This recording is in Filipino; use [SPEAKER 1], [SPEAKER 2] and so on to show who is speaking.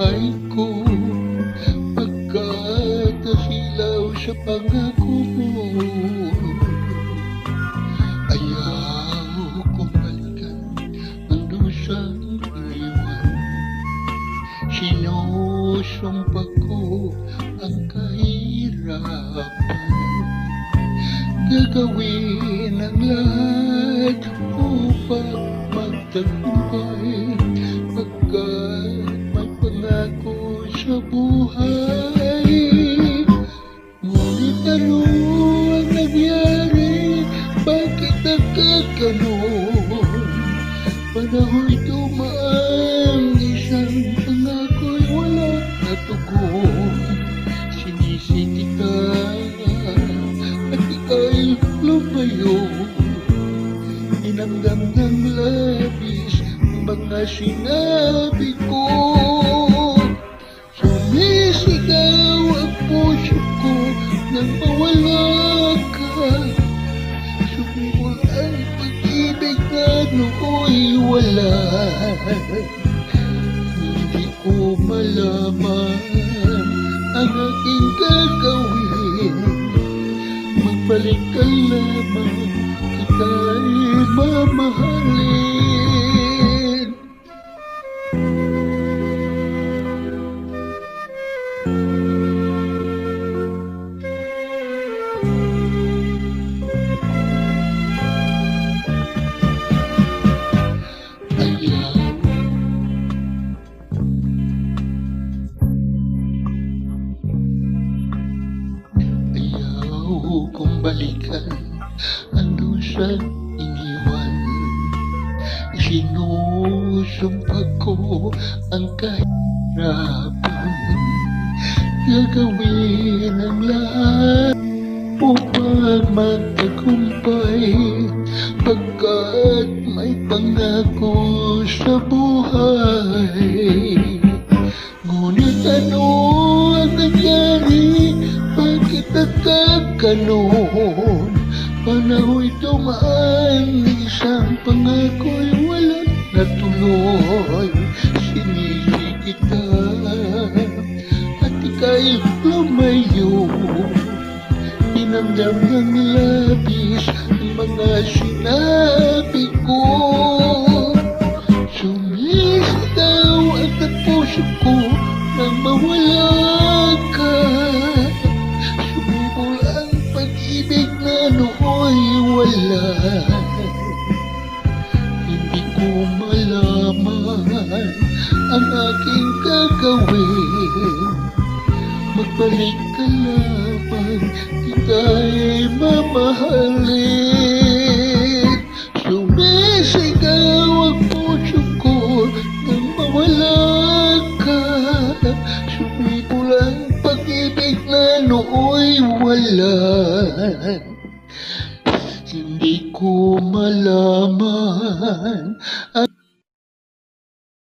[SPEAKER 1] buhay ko, pagkat nasilaw sa pangako mo. Ayaw kong balikan ang dusang iniwan. Sinusumpa ko ang kahirapan. Gagawin ang lahat upang magtagumpay, pagkat may pangako sa buhay. Ngunit ano ang nangyari? Bakit nagkaganon? Panaho'y dumaan, isang pangako'y wala natugon. Sinisi kita at ika'y lumayo. Inamdam ng labis ang mga sinabi ko. Sumisigaw ang puso ko nang mawala ka. Sumibol ang pag-ibig na nooy wala. Hindi ko malaman ang aking gagawin. Magbalik ka lamang, kita'y mamahalin. Ayaw kong balikan ang dusang iniwan. Sinusumpa ko ang kahirapan. Gagawin ang lahat upang magtagumpay, pagkat may pangako sa buhay. Ngunit ano ang nangyari? Bakit nagkaganon? Panaho'y dumaan, isang pangko'y walang natuloy. Sinisi kita at ika'y lumayo. Inamdam ng labis ang mga sinabi ko. Sumisigaw ang puso ko nang mawala ka. Sumibol ang pag-ibig na nooy wala. Hindi ko malaman ang aking gagawin. Magbalik ka lamang, kita'y mamahalin. Sumisigaw ang puso ko nang mawala ka. Sumibol ang pag-ibig na nooy wala. Hindi ko malaman